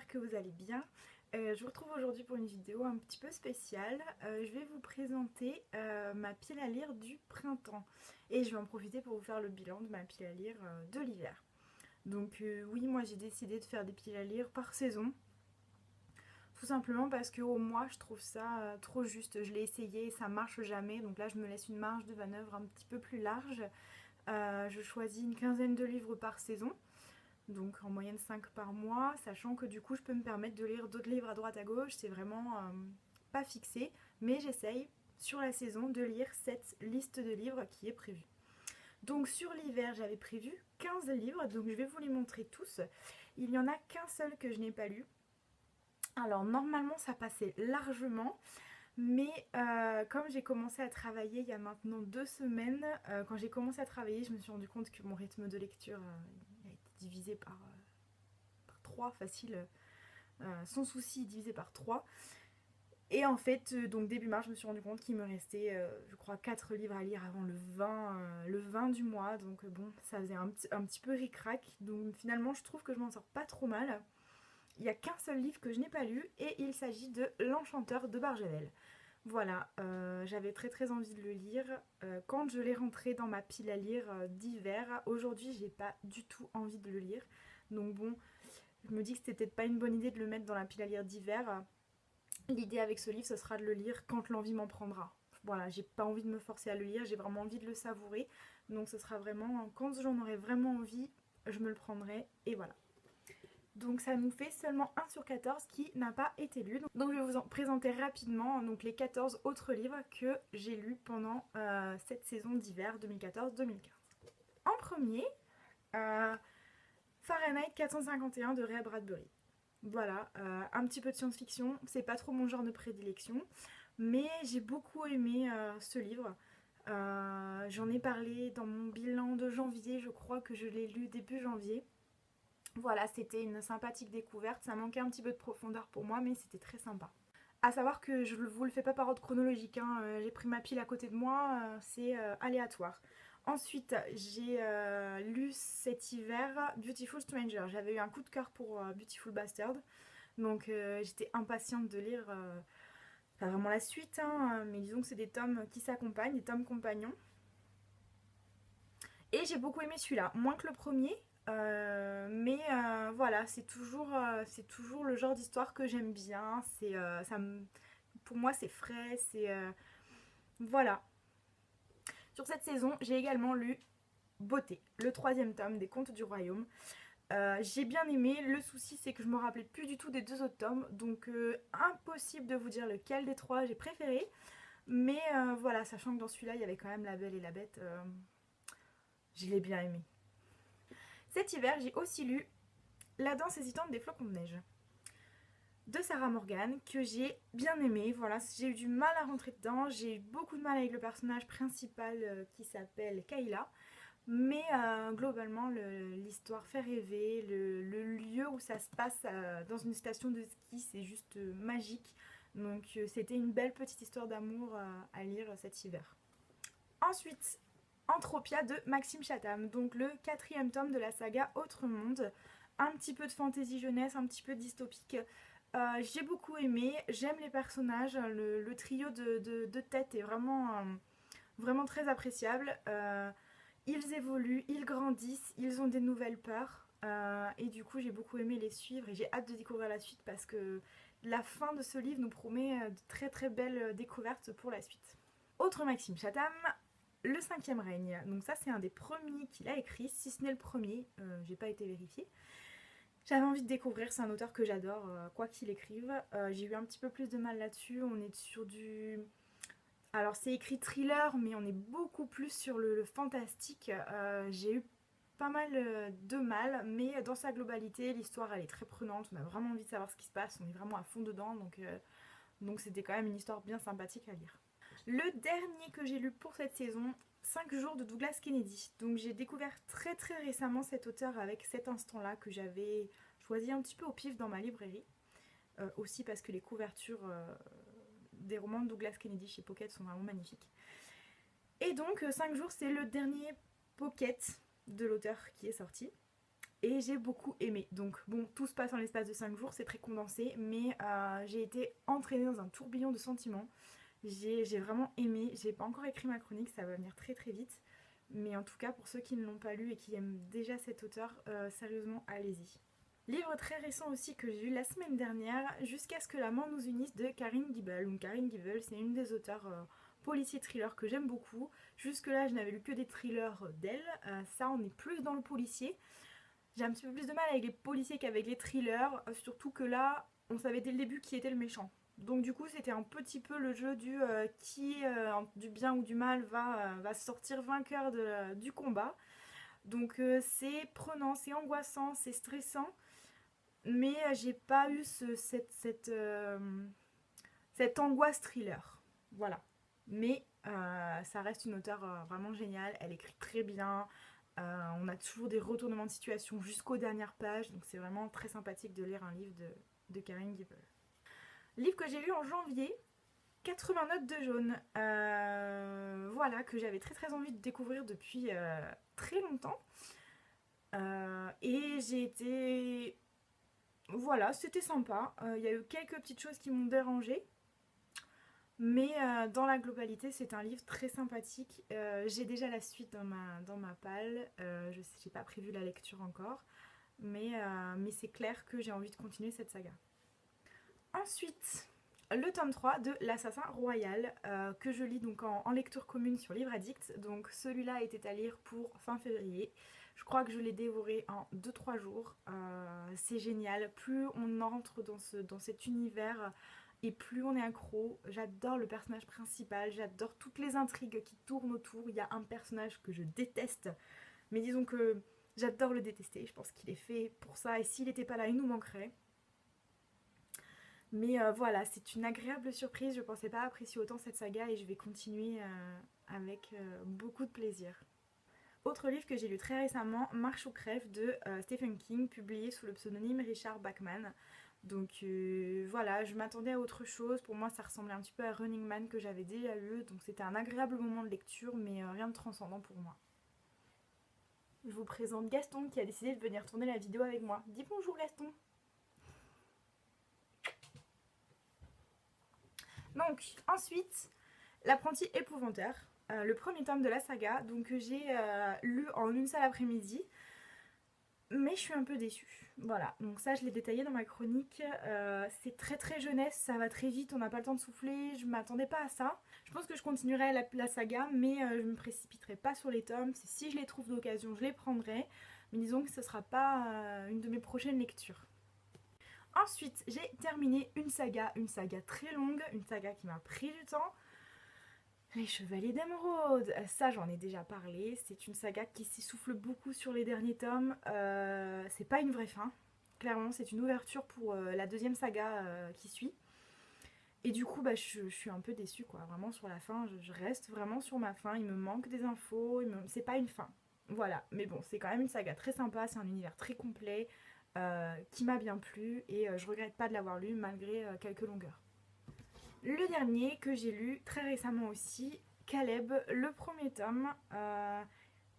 j'espère que vous allez bien. Je vous retrouve aujourd'hui pour une vidéo un petit peu spéciale. Je vais vous présenter ma pile à lire du printemps. Et je vais en profiter pour vous faire le bilan de ma pile à lire de l'hiver. Donc oui, moi j'ai décidé de faire des piles à lire par saison. Tout simplement parce qu'au mois je trouve ça trop juste. Je l'ai essayé et ça marche jamais. Donc là je me laisse une marge de manœuvre un petit peu plus large. Je choisis une quinzaine de livres par saison. Donc en moyenne 5 par mois, sachant que du coup je peux me permettre de lire d'autres livres à droite à gauche, c'est vraiment pas fixé, mais j'essaye sur la saison de lire cette liste de livres qui est prévue. Donc sur l'hiver j'avais prévu 15 livres, donc je vais vous les montrer tous. Il n'y en a qu'un seul que je n'ai pas lu. Alors normalement ça passait largement, mais comme j'ai commencé à travailler il y a maintenant 2 semaines, quand j'ai commencé à travailler je me suis rendu compte que mon rythme de lecture a été divisé par 3 facile, sans souci divisé par 3. Et en fait, donc début mars, je me suis rendu compte qu'il me restait, je crois, 4 livres à lire avant le 20 du mois. Donc bon, ça faisait un petit peu ric-rac. Donc finalement, je trouve que je m'en sors pas trop mal. Il n'y a qu'un seul livre que je n'ai pas lu et il s'agit de L'Enchanteur de Barjavel. Voilà, j'avais très envie de le lire. Quand je l'ai rentré dans ma pile à lire d'hiver, aujourd'hui, j'ai pas du tout envie de le lire. Donc bon, je me dis que c'était peut-être pas une bonne idée de le mettre dans la pile à lire d'hiver. L'idée avec ce livre, ce sera de le lire quand l'envie m'en prendra. Voilà, j'ai pas envie de me forcer à le lire, j'ai vraiment envie de le savourer. Donc ce sera vraiment, quand j'en aurai vraiment envie, je me le prendrai et voilà. Donc ça nous fait seulement 1 sur 14 qui n'a pas été lu. Donc je vais vous en présenter rapidement donc les 14 autres livres que j'ai lus pendant cette saison d'hiver 2014-2015. En premier, Fahrenheit 451 de Ray Bradbury. Voilà, un petit peu de science-fiction, c'est pas trop mon genre de prédilection, mais j'ai beaucoup aimé ce livre. J'en ai parlé dans mon bilan de janvier, je crois que je l'ai lu début janvier. Voilà, c'était une sympathique découverte, ça manquait un petit peu de profondeur pour moi, mais c'était très sympa. A savoir que je vous le fais pas par ordre chronologique, hein. J'ai pris ma pile à côté de moi, c'est aléatoire. Ensuite, j'ai lu cet hiver Beautiful Stranger. J'avais eu un coup de cœur pour Beautiful Bastard, donc j'étais impatiente de lire, pas vraiment la suite, hein, mais disons que c'est des tomes qui s'accompagnent, des tomes compagnons. Et j'ai beaucoup aimé celui-là, moins que le premier, mais voilà, c'est toujours le genre d'histoire que j'aime bien. Pour moi, c'est frais, voilà. Sur cette saison, j'ai également lu Beauté, le 3e tome des Contes du Royaume. J'ai bien aimé, le souci c'est que je me rappelais plus du tout des 2 autres tomes, donc impossible de vous dire lequel des 3 j'ai préféré. Mais voilà, sachant que dans celui-là il y avait quand même La Belle et la Bête, je l'ai bien aimé. Cet hiver, j'ai aussi lu La danse hésitante des flocons de neige de Sarah Morgan, que j'ai bien aimé. Voilà, j'ai eu du mal à rentrer dedans, j'ai eu beaucoup de mal avec le personnage principal qui s'appelle Kayla. Mais globalement, l'histoire fait rêver, le lieu où ça se passe dans une station de ski, c'est juste magique. Donc c'était une belle petite histoire d'amour à lire cet hiver. Ensuite, Entropia de Maxime Chatham, donc le 4e tome de la saga Autre Monde. Un petit peu de fantaisie jeunesse, un petit peu dystopique. J'ai beaucoup aimé, j'aime les personnages, le trio de tête est vraiment très appréciable. Ils évoluent, ils grandissent, ils ont des nouvelles peurs. Et du coup, j'ai beaucoup aimé les suivre et j'ai hâte de découvrir la suite parce que la fin de ce livre nous promet de très belles découvertes pour la suite. Autre Maxime Chatham, Le 5e règne. Donc ça, c'est un des premiers qu'il a écrit, si ce n'est le premier, j'ai pas été vérifiée. J'avais envie de découvrir, c'est un auteur que j'adore, quoi qu'il écrive. J'ai eu un petit peu plus de mal là-dessus, on est sur du... Alors c'est écrit thriller, mais on est beaucoup plus sur le fantastique. J'ai eu pas mal de mal, mais dans sa globalité, l'histoire elle est très prenante, on a vraiment envie de savoir ce qui se passe, on est vraiment à fond dedans, donc c'était quand même une histoire bien sympathique à lire. Le dernier que j'ai lu pour cette saison, 5 jours de Douglas Kennedy. Donc j'ai découvert très récemment cet auteur avec cet instant-là que j'avais choisi un petit peu au pif dans ma librairie. Aussi parce que les couvertures des romans de Douglas Kennedy chez Pocket sont vraiment magnifiques. Et donc 5 jours c'est le dernier Pocket de l'auteur qui est sorti. et j'ai beaucoup aimé. Donc bon, tout se passe en l'espace de 5 jours, c'est très condensé, mais j'ai été entraînée dans un tourbillon de sentiments. J'ai vraiment aimé, j'ai pas encore écrit ma chronique, ça va venir très très vite. Mais en tout cas, pour ceux qui ne l'ont pas lu et qui aiment déjà cet auteur, sérieusement, allez-y. Livre très récent aussi que j'ai lu la semaine dernière, Jusqu'à ce que la mort nous unisse de Karine Gibel. Donc Karine Gibel, c'est une des auteurs policiers thrillers que j'aime beaucoup. Jusque là, je n'avais lu que des thrillers d'elle. Ça, on est plus dans le policier. J'ai un petit peu plus de mal avec les policiers qu'avec les thrillers, surtout que là, on savait dès le début qui était le méchant. Donc du coup, c'était un petit peu le jeu du qui, du bien ou du mal, va sortir vainqueur du combat. Donc c'est prenant, c'est angoissant, c'est stressant, mais j'ai pas eu cette angoisse thriller. Voilà. Mais ça reste une auteure vraiment géniale, elle écrit très bien, on a toujours des retournements de situation jusqu'aux dernières pages, donc c'est vraiment très sympathique de lire un livre de Karen Gibel. Livre que j'ai lu en janvier, 80 notes de jaune. Voilà, que j'avais très très envie de découvrir depuis très longtemps. Et j'ai été... Voilà, c'était sympa. Il y a eu quelques petites choses qui m'ont dérangée. Mais dans la globalité, c'est un livre très sympathique. J'ai déjà la suite dans ma palle. Je n'ai pas prévu la lecture encore. Mais c'est clair que j'ai envie de continuer cette saga. Ensuite, le tome 3 de L'Assassin Royal, que je lis donc en lecture commune sur Livre Addict. Donc celui-là était à lire pour fin février. Je crois que je l'ai dévoré en 2-3 jours. C'est génial. Plus on entre dans cet univers et plus on est accro. J'adore le personnage principal. J'adore toutes les intrigues qui tournent autour. Il y a un personnage que je déteste. Mais disons que j'adore le détester. Je pense qu'il est fait pour ça. Et s'il n'était pas là, il nous manquerait. Mais voilà, c'est une agréable surprise. Je ne pensais pas apprécier autant cette saga et je vais continuer avec beaucoup de plaisir. Autre livre que j'ai lu très récemment, Marche ou crève de Stephen King, publié sous le pseudonyme Richard Bachman. Donc voilà, je m'attendais à autre chose. Pour moi, ça ressemblait un petit peu à Running Man que j'avais déjà lu. Donc c'était un agréable moment de lecture, mais rien de transcendant pour moi. Je vous présente Gaston qui a décidé de venir tourner la vidéo avec moi. Dis bonjour Gaston. Donc ensuite, L'apprenti épouvanteur, le premier tome de la saga, donc que j'ai lu en une seule après-midi. Mais je suis un peu déçue. Voilà, donc ça je l'ai détaillé dans ma chronique. C'est très très jeunesse, ça va très vite, on n'a pas le temps de souffler, je m'attendais pas à ça. Je pense que je continuerai la saga, mais je me précipiterai pas sur les tomes. Si je les trouve d'occasion, je les prendrai. Mais disons que ce sera pas une de mes prochaines lectures. Ensuite, j'ai terminé une saga très longue, une saga qui m'a pris du temps. Les Chevaliers d'Émeraude, ça j'en ai déjà parlé, c'est une saga qui s'essouffle beaucoup sur les derniers tomes, c'est pas une vraie fin, clairement c'est une ouverture pour la deuxième saga qui suit. Et du coup je suis un peu déçue quoi, vraiment sur la fin, je reste vraiment sur ma fin, il me manque des infos, c'est pas une fin. Voilà, mais bon c'est quand même une saga très sympa, c'est un univers très complet, qui m'a bien plu et je regrette pas de l'avoir lu malgré quelques longueurs. Le dernier que j'ai lu très récemment aussi, Caleb, le premier tome,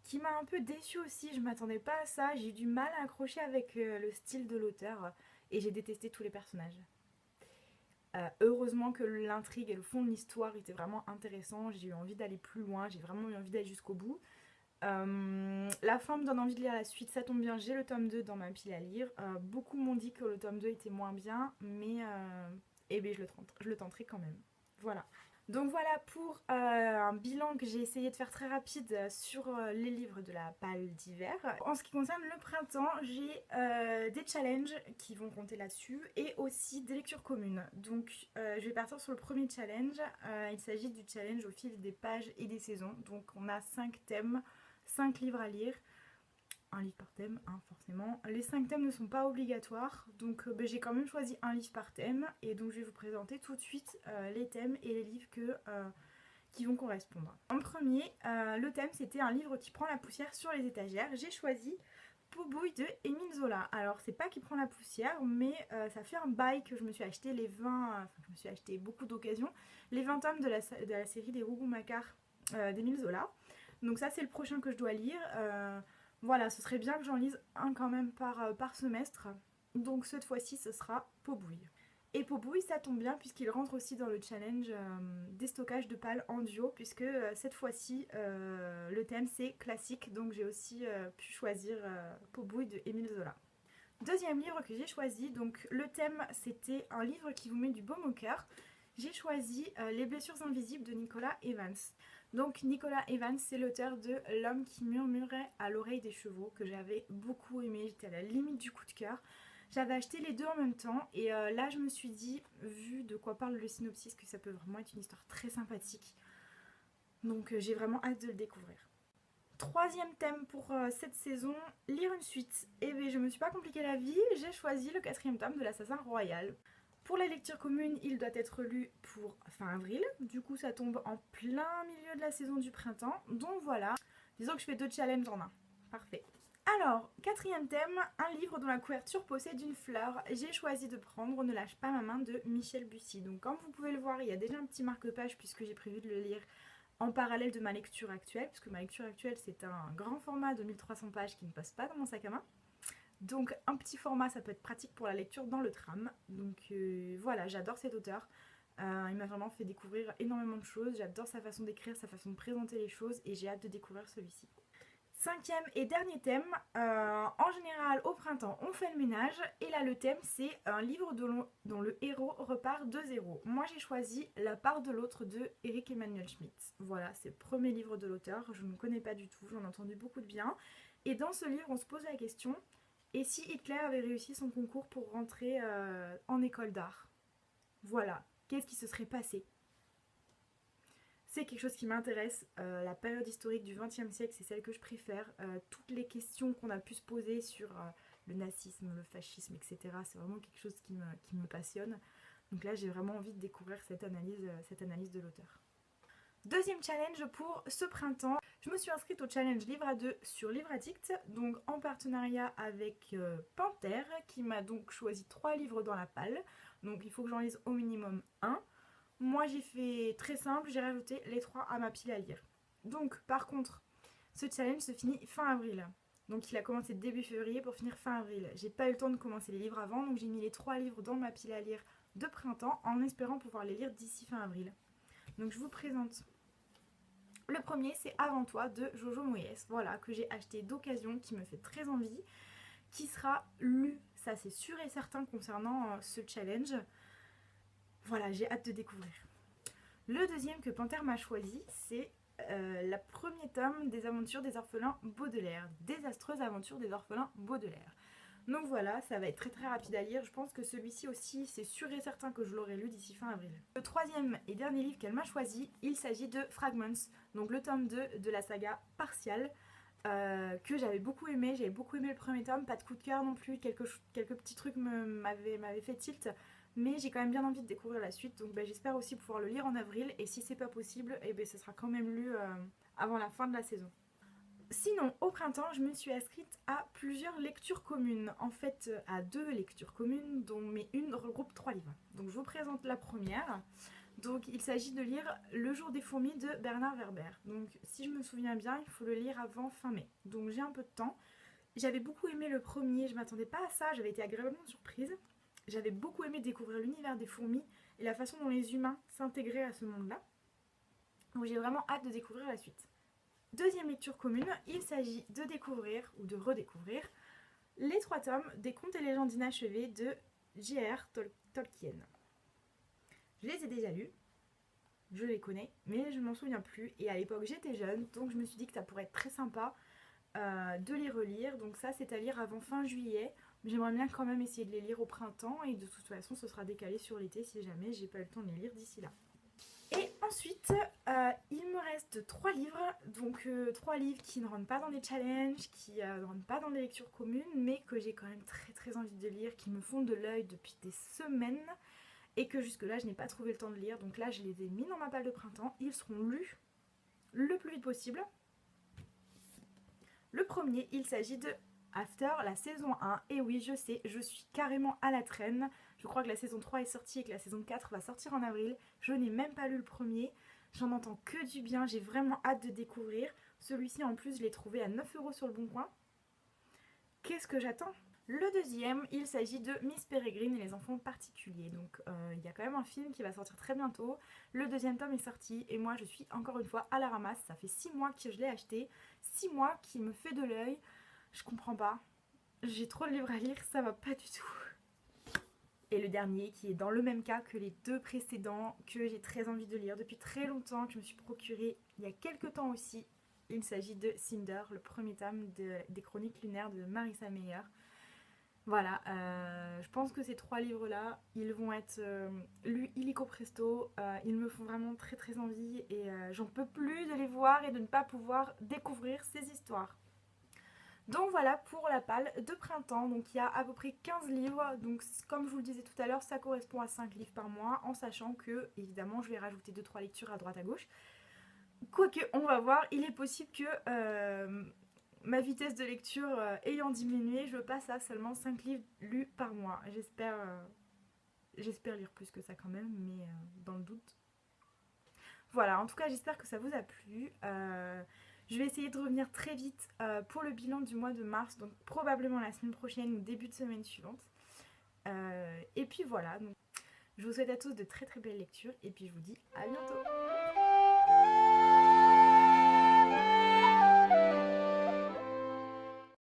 qui m'a un peu déçue aussi, je m'attendais pas à ça, j'ai eu du mal à accrocher avec le style de l'auteur et j'ai détesté tous les personnages. Heureusement que l'intrigue et le fond de l'histoire étaient vraiment intéressants, j'ai eu envie d'aller plus loin, j'ai vraiment eu envie d'aller jusqu'au bout. La fin me donne envie de lire la suite, ça tombe bien, j'ai le tome 2 dans ma pile à lire. Beaucoup m'ont dit que le tome 2 était moins bien, mais eh bien, je le tenterai quand même. Voilà. Donc voilà pour un bilan que j'ai essayé de faire très rapide sur les livres de la palle d'hiver. En ce qui concerne le printemps, j'ai des challenges qui vont compter là-dessus et aussi des lectures communes. Donc je vais partir sur le premier challenge. Il s'agit du challenge au fil des pages et des saisons. Donc on a 5 thèmes, 5 livres à lire. Un livre par thème, hein, forcément. Les 5 thèmes ne sont pas obligatoires, donc j'ai quand même choisi un livre par thème, et donc je vais vous présenter tout de suite les thèmes et les livres qui vont correspondre. En premier, le thème c'était un livre qui prend la poussière sur les étagères. J'ai choisi Poubouille de Émile Zola. Alors c'est pas qui prend la poussière, mais ça fait un bail que je me suis acheté les 20, enfin je me suis acheté beaucoup d'occasions, les 20 tomes de la série des Rougon-Macquart d'Émile Zola. Donc ça c'est le prochain que je dois lire. Voilà, ce serait bien que j'en lise un quand même par semestre. Donc cette fois-ci, ce sera Pot-Bouille. Et Pot-Bouille, ça tombe bien puisqu'il rentre aussi dans le challenge des stockages de pales en duo, puisque cette fois-ci, le thème c'est classique, donc j'ai aussi pu choisir Pot-Bouille de Émile Zola. Deuxième livre que j'ai choisi, donc le thème c'était un livre qui vous met du baume au cœur. J'ai choisi Les blessures invisibles de Nicolas Evans. Donc Nicolas Evans, c'est l'auteur de L'homme qui murmurait à l'oreille des chevaux, que j'avais beaucoup aimé, j'étais à la limite du coup de cœur. J'avais acheté les deux en même temps et là je me suis dit, vu de quoi parle le synopsis, que ça peut vraiment être une histoire très sympathique. Donc j'ai vraiment hâte de le découvrir. Troisième thème pour cette saison, lire une suite. Et bien je me suis pas compliqué la vie, j'ai choisi le quatrième tome de l'Assassin Royal. Pour la lecture commune, il doit être lu pour fin avril. Du coup ça tombe en plein milieu de la saison du printemps. Donc voilà, disons que je fais 2 challenges en un. Parfait. Alors, quatrième thème, un livre dont la couverture possède une fleur. J'ai choisi de prendre Ne lâche pas ma main de Michel Bussy. Donc comme vous pouvez le voir, il y a déjà un petit marque-page puisque j'ai prévu de le lire en parallèle de ma lecture actuelle, puisque ma lecture actuelle c'est un grand format de 1300 pages qui ne passe pas dans mon sac à main. Donc un petit format ça peut être pratique pour la lecture dans le tram. Donc voilà, j'adore cet auteur. Il m'a vraiment fait découvrir énormément de choses. J'adore sa façon d'écrire, sa façon de présenter les choses et j'ai hâte de découvrir celui-ci. Cinquième et dernier thème, en général au printemps on fait le ménage et là le thème c'est un livre dont le héros repart de zéro. Moi j'ai choisi La part de l'autre de Eric Emmanuel Schmitt. Voilà, c'est le premier livre de l'auteur, je ne connais pas du tout, j'en ai entendu beaucoup de bien. Et dans ce livre on se pose la question, et si Hitler avait réussi son concours pour rentrer en école d'art? Voilà, qu'est-ce qui se serait passé? C'est quelque chose qui m'intéresse. La période historique du XXe siècle, c'est celle que je préfère. Toutes les questions qu'on a pu se poser sur le nazisme, le fascisme, etc., c'est vraiment quelque chose qui me passionne. Donc là, j'ai vraiment envie de découvrir cette analyse de l'auteur. Deuxième challenge pour ce printemps, je me suis inscrite au challenge Livre à 2 sur Livre Addict, donc en partenariat avec Panthère, qui m'a donc choisi 3 livres dans la palle. Donc il faut que j'en lise au minimum 1. Moi j'ai fait très simple, j'ai rajouté les 3 à ma pile à lire. Donc par contre, ce challenge se finit fin avril. Donc il a commencé début février pour finir fin avril. J'ai pas eu le temps de commencer les livres avant, donc j'ai mis les 3 livres dans ma pile à lire de printemps en espérant pouvoir les lire d'ici fin avril. Donc je vous présente. Le premier c'est Avant toi de Jojo Moyes, voilà, que j'ai acheté d'occasion, qui me fait très envie, qui sera lu, ça c'est sûr et certain concernant ce challenge. Voilà, j'ai hâte de découvrir. Le deuxième que Panthère m'a choisi, c'est le premier tome des aventures des orphelins Baudelaire. Désastreuse aventure des orphelins Baudelaire. Donc voilà, ça va être très très rapide à lire. Je pense que celui-ci aussi, c'est sûr et certain que je l'aurai lu d'ici fin avril. Le troisième et dernier livre qu'elle m'a choisi, il s'agit de Fragments, donc le tome 2 de la saga Partial, que j'avais beaucoup aimé. J'avais beaucoup aimé le premier tome, pas de coup de cœur non plus, quelques petits trucs m'avaient fait tilt. Mais j'ai quand même bien envie de découvrir la suite, donc j'espère aussi pouvoir le lire en avril. Et si c'est pas possible, ce sera quand même lu avant la fin de la saison. Sinon, au printemps, je me suis inscrite à plusieurs lectures communes. En fait, à 2 lectures communes, mais une regroupe 3 livres. Donc je vous présente la première. Donc il s'agit de lire Le jour des fourmis de Bernard Werber. Donc si je me souviens bien, il faut le lire avant fin mai. Donc j'ai un peu de temps. J'avais beaucoup aimé le premier, je m'attendais pas à ça, j'avais été agréablement surprise. J'avais beaucoup aimé découvrir l'univers des fourmis et la façon dont les humains s'intégraient à ce monde-là. Donc j'ai vraiment hâte de découvrir la suite. Deuxième lecture commune, il s'agit de découvrir ou de redécouvrir les 3 tomes des Contes et légendes inachevés de J.R. Tolkien. Je les ai déjà lus, je les connais, mais je ne m'en souviens plus. Et à l'époque j'étais jeune, donc je me suis dit que ça pourrait être très sympa de les relire. Donc ça c'est à lire avant fin juillet. J'aimerais bien quand même essayer de les lire au printemps et de toute façon ce sera décalé sur l'été si jamais j'ai pas eu le temps de les lire d'ici là. Et ensuite, il me reste 3 livres, donc 3 livres qui ne rentrent pas dans les challenges, qui ne rentrent pas dans les lectures communes, mais que j'ai quand même très très envie de lire, qui me font de l'œil depuis des semaines, et que jusque là je n'ai pas trouvé le temps de lire, donc là je les ai mis dans ma palle de printemps, ils seront lus le plus vite possible. Le premier, il s'agit de After, la saison 1, et oui je sais, je suis carrément à la traîne. Je crois que la saison 3 est sortie et que la saison 4 va sortir en avril. Je n'ai même pas lu le premier, j'en entends que du bien, j'ai vraiment hâte de découvrir. Celui-ci en plus je l'ai trouvé à 9 € sur le Bon Coin, qu'est-ce que j'attends? Le deuxième, il s'agit de Miss Peregrine et les enfants particuliers. Donc il y a quand même un film qui va sortir très bientôt. Le deuxième tome est sorti et moi je suis encore une fois à la ramasse. Ça fait 6 mois que je l'ai acheté. 6 mois qui me fait de l'œil. Je comprends pas. J'ai trop de livres à lire, ça va pas du tout. Et le dernier qui est dans le même cas que les deux précédents, que j'ai très envie de lire depuis très longtemps, que je me suis procuré il y a quelques temps aussi. Il s'agit de Cinder, le premier tome des Chroniques lunaires de Marissa Meyer. Voilà, je pense que ces 3 livres-là, ils vont être lus illico presto. Ils me font vraiment très très envie et j'en peux plus de les voir et de ne pas pouvoir découvrir ces histoires. Donc voilà pour la palle de printemps. Donc il y a à peu près 15 livres. Donc comme je vous le disais tout à l'heure, ça correspond à 5 livres par mois, en sachant que évidemment je vais rajouter 2-3 lectures à droite à gauche. Quoique, on va voir, il est possible que ma vitesse de lecture ayant diminué, je passe à seulement 5 livres lus par mois. J'espère lire plus que ça quand même, mais dans le doute. Voilà, en tout cas, j'espère que ça vous a plu. Je vais essayer de revenir très vite pour le bilan du mois de mars, donc probablement la semaine prochaine ou début de semaine suivante. Et puis voilà, donc, je vous souhaite à tous de très très belles lectures et puis je vous dis à bientôt.